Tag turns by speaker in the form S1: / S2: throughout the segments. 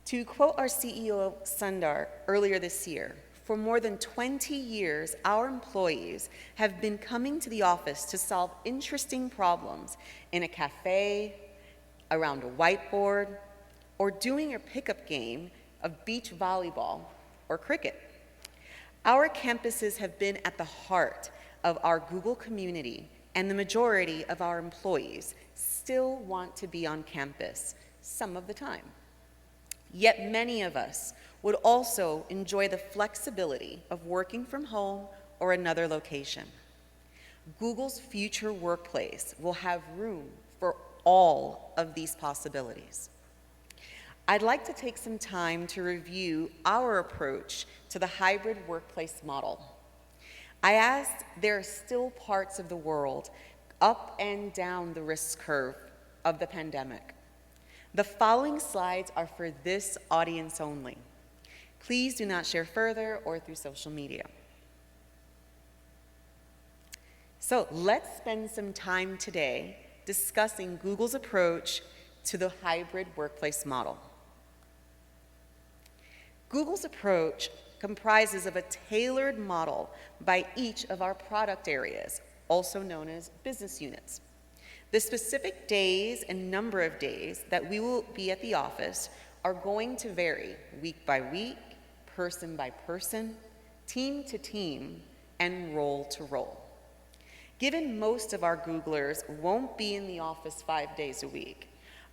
S1: To quote our CEO, Sundar, earlier this year, for more than 20 years, our employees have been coming to the office to solve interesting problems in a cafe, around a whiteboard, or doing a pickup game of beach volleyball or cricket. Our campuses have been at the heart of our Google community, and the majority of our employees still want to be on campus some of the time. Yet many of us would also enjoy the flexibility of working from home or another location. Google's future workplace will have room for all of these possibilities. I'd like to take some time to review our approach to the hybrid workplace model. I asked, there are still parts of the world up and down the risk curve of the pandemic. The following slides are for this audience only. Please do not share further or through social media. So let's spend some time today discussing Google's approach to the hybrid workplace model. Google's approach comprises of a tailored model by each of our product areas, also known as business units. The specific days and number of days that we will be at the office are going to vary week by week, person by person, team to team, and role to role. Given most of our Googlers won't be in the office 5 days a week,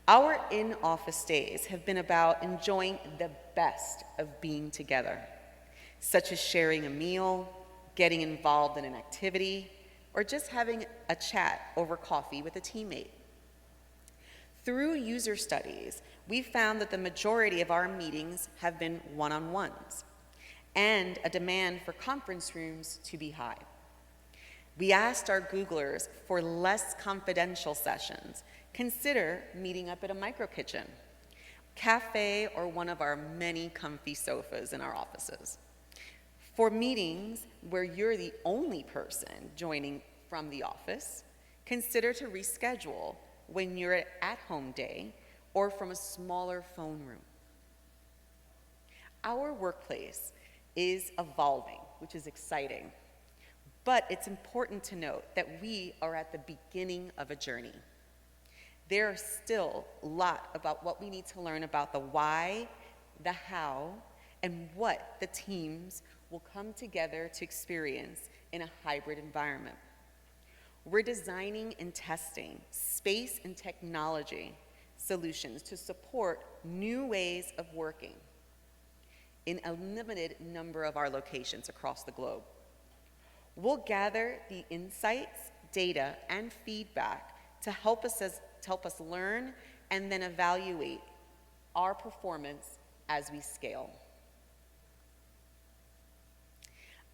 S1: our in-office days have been about enjoying the best of being together, such as sharing a meal, getting involved in an activity, or just having a chat over coffee with a teammate. Through user studies, we found that the majority of our meetings have been one-on-ones, and a demand for conference rooms to be high. We asked our Googlers for less confidential sessions. Consider meeting up at a micro kitchen, cafe, or one of our many comfy sofas in our offices. For meetings where you're the only person joining from the office, consider to reschedule when you're at at-home day or from a smaller phone room. Our workplace is evolving, which is exciting, but it's important to note that we are at the beginning of a journey. There are still a lot about what we need to learn about the why, the how, and what the teams will come together to experience in a hybrid environment. We're designing and testing space and technology solutions to support new ways of working in a limited number of our locations across the globe. We'll gather the insights, data, and feedback to help us learn and then evaluate our performance as we scale.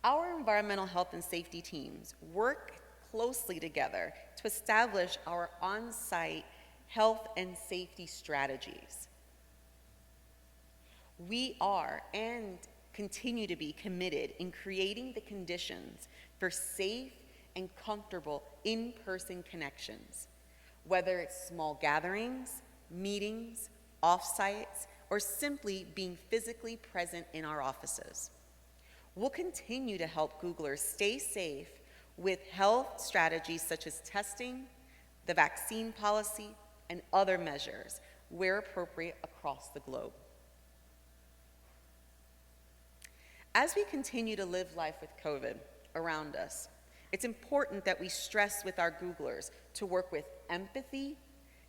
S1: Our environmental health and safety teams work closely together to establish our on-site health and safety strategies. We are and continue to be committed in creating the conditions for safe and comfortable in-person connections, whether it's small gatherings, meetings, off-sites, or simply being physically present in our offices. We'll continue to help Googlers stay safe with health strategies such as testing, the vaccine policy, and other measures where appropriate across the globe. As we continue to live life with COVID around us, it's important that we stress with our Googlers to work with empathy,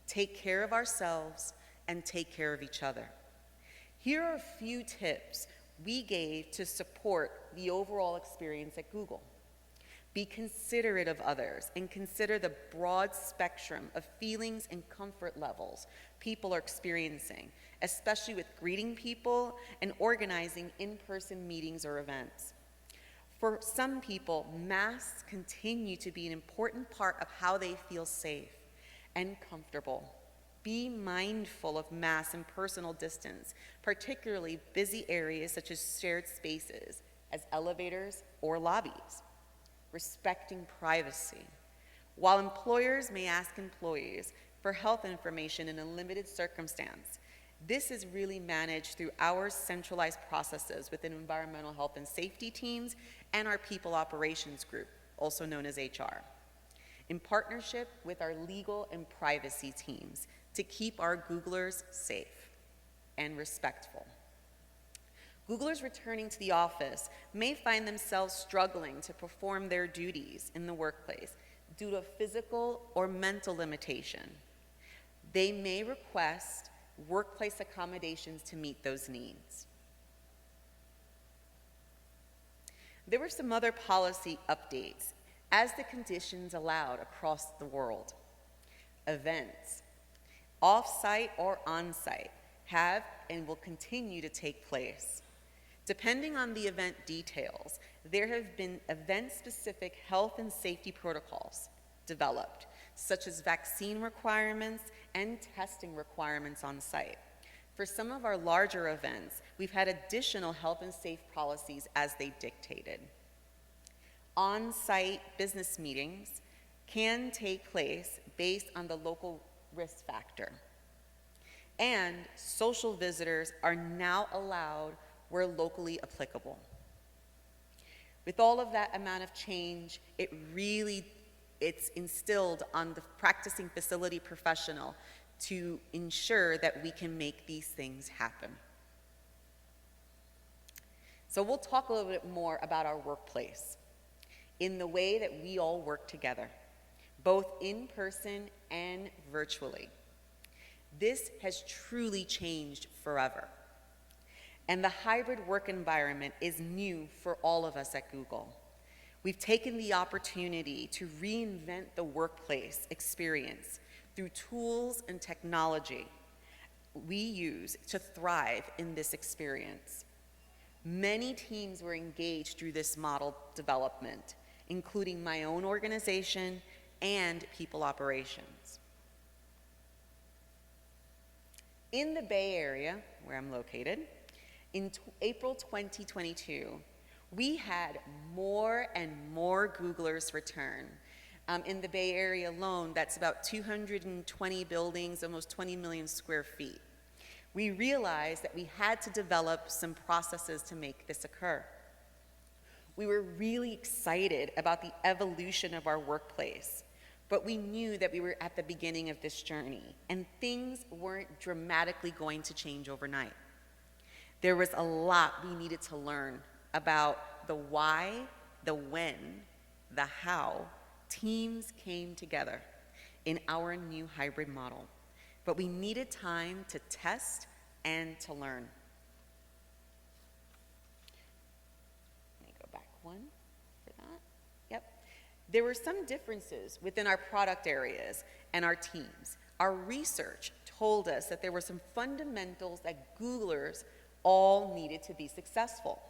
S1: take care of ourselves, and take care of each other. Here are a few tips we gave to support the overall experience at Google. Be considerate of others and consider the broad spectrum of feelings and comfort levels people are experiencing, especially with greeting people and organizing in-person meetings or events. For some people, masks continue to be an important part of how they feel safe and comfortable. Be mindful of mass and personal distance, particularly busy areas such as shared spaces, as elevators or lobbies. Respecting privacy. While employers may ask employees for health information in a limited circumstance, This is really managed through our centralized processes within environmental health and safety teams and our people operations group, also known as HR, in partnership with our legal and privacy teams to keep our Googlers safe and respectful. Googlers returning to the office may find themselves struggling to perform their duties in the workplace due to physical or mental limitation. They may request workplace accommodations to meet those needs. There were some other policy updates as the conditions allowed across the world. Events, off-site or on-site, have and will continue to take place. Depending on the event details, there have been event-specific health and safety protocols developed, such as vaccine requirements and testing requirements on site. For some of our larger events, we've had additional health and safety policies as they dictated. On-site business meetings can take place based on the local risk factor. And social visitors are now allowed where locally applicable. With all of that amount of change, it's instilled on the practicing facility professional to ensure that we can make these things happen. So we'll talk a little bit more about our workplace in the way that we all work together, both in person and virtually. This has truly changed forever. And the hybrid work environment is new for all of us at Google. We've taken the opportunity to reinvent the workplace experience through tools and technology we use to thrive in this experience. Many teams were engaged through this model development, including my own organization and people operations. In the Bay Area, where I'm located, in April 2022, we had more and more Googlers return. In the Bay Area alone, that's about 220 buildings, almost 20 million square feet. We realized that we had to develop some processes to make this occur. We were really excited about the evolution of our workplace, but we knew that we were at the beginning of this journey, and things weren't dramatically going to change overnight. There was a lot we needed to learn about the why, the when, the how teams came together in our new hybrid model. But we needed time to test and to learn. Let me go back one for that. Yep. There were some differences within our product areas and our teams. Our research told us that there were some fundamentals that Googlers all needed to be successful.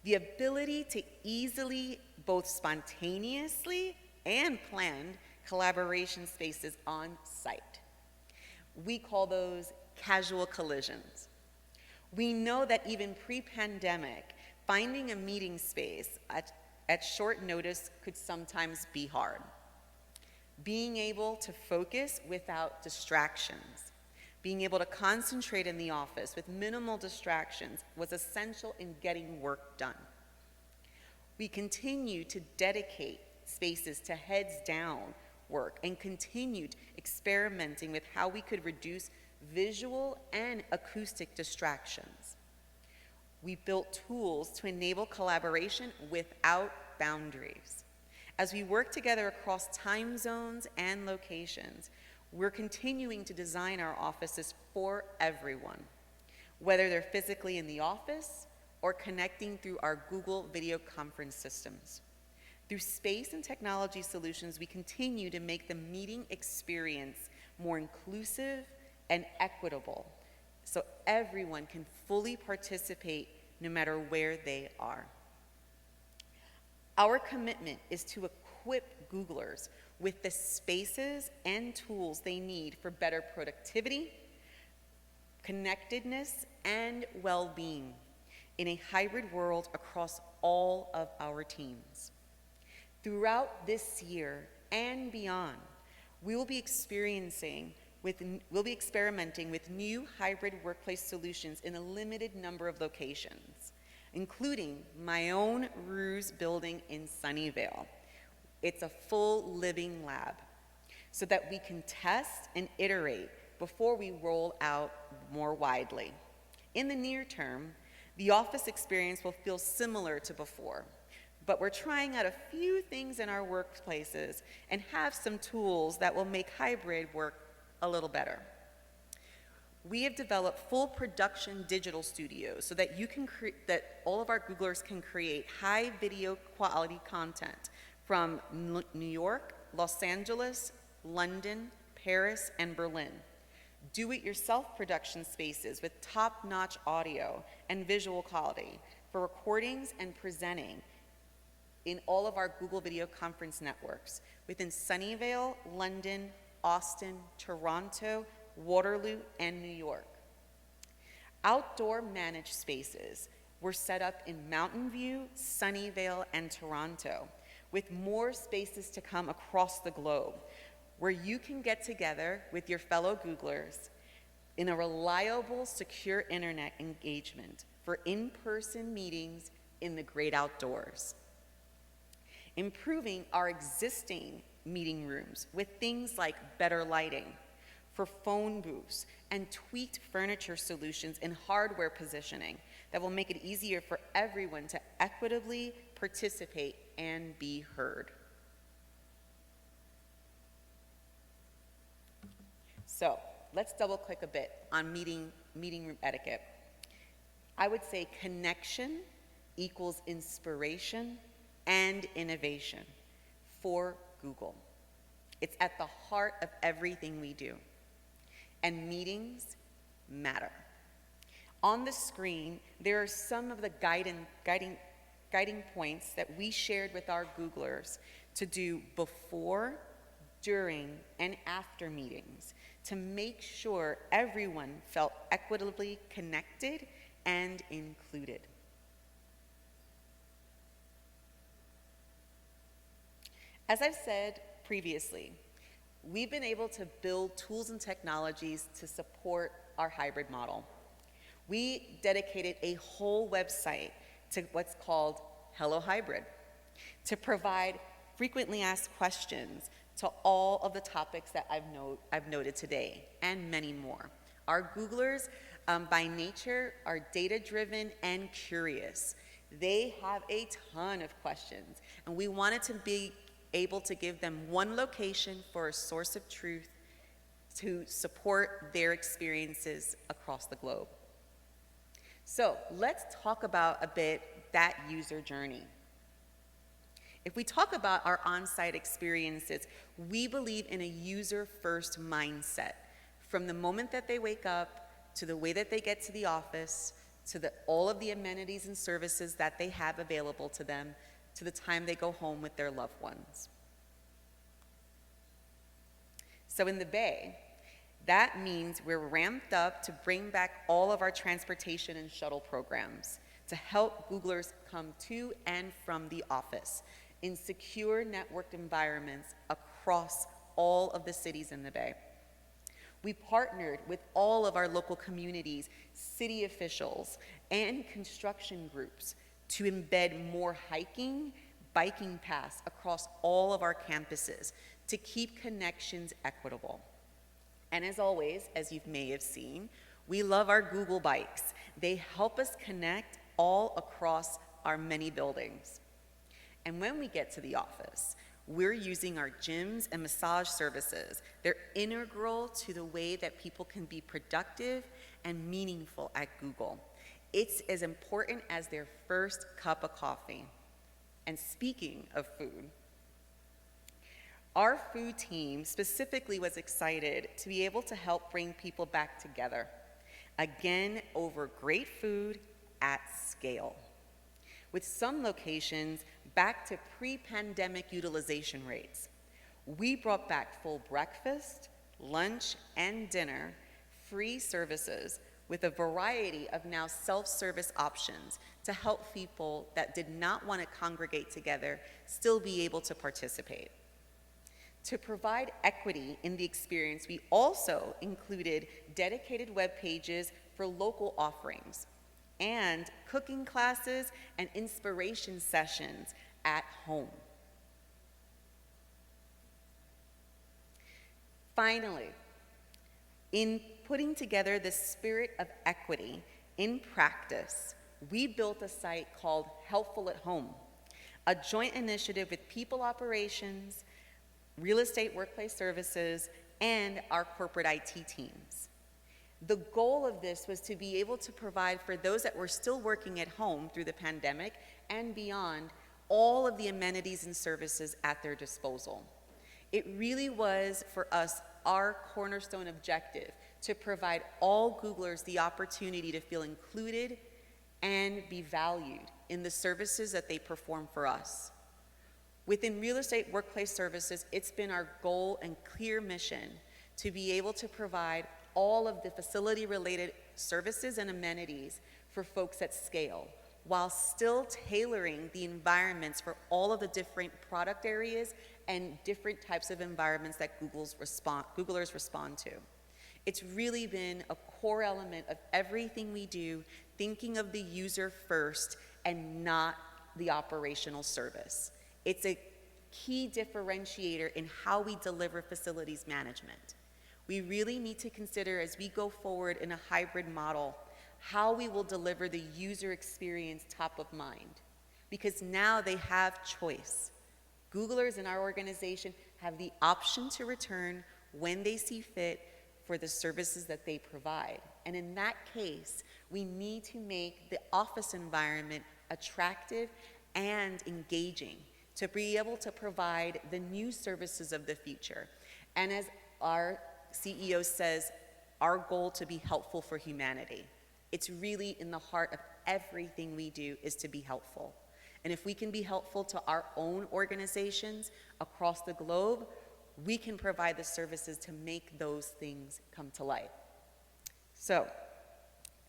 S1: The ability to easily, both spontaneously and planned, collaboration spaces on site. We call those casual collisions. We know that even pre-pandemic, finding a meeting space at short notice could sometimes be hard. Being able to focus without distractions, being able to concentrate in the office with minimal distractions was essential in getting work done. We continue to dedicate spaces to heads down work and continued experimenting with how we could reduce visual and acoustic distractions. We built tools to enable collaboration without boundaries. As we work together across time zones and locations, we're continuing to design our offices for everyone, whether they're physically in the office or connecting through our Google video conference systems. Through space and technology solutions, we continue to make the meeting experience more inclusive and equitable so everyone can fully participate no matter where they are. Our commitment is to equip Googlers with the spaces and tools they need for better productivity, connectedness, and well-being in a hybrid world across all of our teams. Throughout this year and beyond, we will be experiencing We'll be experimenting with new hybrid workplace solutions in a limited number of locations, including my own Ruse building in Sunnyvale. It's a full living lab so that we can test and iterate before we roll out more widely. In the near term, the office experience will feel similar to before, but we're trying out a few things in our workplaces and have some tools that will make hybrid work a little better. We have developed full production digital studios so that that all of our Googlers can create high video quality content from New York, Los Angeles, London, Paris, and Berlin. Do-it-yourself production spaces with top-notch audio and visual quality for recordings and presenting in all of our Google Video Conference networks within Sunnyvale, London, Austin, Toronto, Waterloo, and New York. Outdoor managed spaces were set up in Mountain View, Sunnyvale, and Toronto, with more spaces to come across the globe, where you can get together with your fellow Googlers in a reliable, secure internet engagement for in-person meetings in the great outdoors. Improving our existing meeting rooms with things like better lighting for phone booths and tweaked furniture solutions and hardware positioning that will make it easier for everyone to equitably participate and be heard. So let's double click a bit on meeting room etiquette. I would say connection equals inspiration and innovation for Google. It's at the heart of everything we do. And meetings matter. On the screen, there are some of the guiding points that we shared with our Googlers to do before, during, and after meetings to make sure everyone felt equitably connected and included. As I've said previously, we've been able to build tools and technologies to support our hybrid model. We dedicated a whole website to what's called Hello Hybrid to provide frequently asked questions to all of the topics that I've noted today, and many more. Our Googlers, by nature, are data-driven and curious. They have a ton of questions, and we wanted to be able to give them one location for a source of truth to support their experiences across the globe. So let's talk about a bit that user journey. If we talk about our on-site experiences, we believe in a user-first mindset. From the moment that they wake up, to the way that they get to the office, to all of the amenities and services that they have available to them, to the time they go home with their loved ones. So in the Bay, that means we're ramped up to bring back all of our transportation and shuttle programs to help Googlers come to and from the office in secure networked environments across all of the cities in the Bay. We partnered with all of our local communities, city officials, and construction groups to embed more hiking, biking paths across all of our campuses to keep connections equitable. And as always, as you may have seen, we love our Google bikes. They help us connect all across our many buildings. And when we get to the office, we're using our gyms and massage services. They're integral to the way that people can be productive and meaningful at Google. It's as important as their first cup of coffee. And speaking of food, our food team specifically was excited to be able to help bring people back together, again, over great food at scale. With some locations back to pre-pandemic utilization rates. We brought back full breakfast, lunch, and dinner, free services with a variety of now self-service options to help people that did not want to congregate together still be able to participate. To provide equity in the experience, we also included dedicated web pages for local offerings and cooking classes and inspiration sessions at home. Finally, in putting together the spirit of equity in practice, we built a site called Helpful at Home, a joint initiative with People Operations, Real Estate Workplace Services, and our corporate IT teams. The goal of this was to be able to provide for those that were still working at home through the pandemic and beyond all of the amenities and services at their disposal. It really was, for us, our cornerstone objective to provide all Googlers the opportunity to feel included and be valued in the services that they perform for us. Within Real Estate Workplace Services, it's been our goal and clear mission to be able to provide all of the facility-related services and amenities for folks at scale, while still tailoring the environments for all of the different product areas and different types of environments that Googlers respond to. It's really been a core element of everything we do, thinking of the user first and not the operational service. It's a key differentiator in how we deliver facilities management. We really need to consider, as we go forward in a hybrid model, how we will deliver the user experience top of mind. Because now they have choice. Googlers in our organization have the option to return when they see fit for the services that they provide. And in that case, we need to make the office environment attractive and engaging to be able to provide the new services of the future. And as our CEO says, our goal to be helpful for humanity. It's really in the heart of everything we do is to be helpful. And if we can be helpful to our own organizations across the globe, we can provide the services to make those things come to light. So,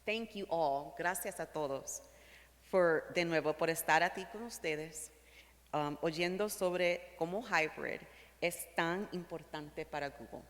S1: thank you all, gracias a todos, de nuevo, por estar aquí con ustedes, oyendo sobre cómo hybrid es tan importante para Google.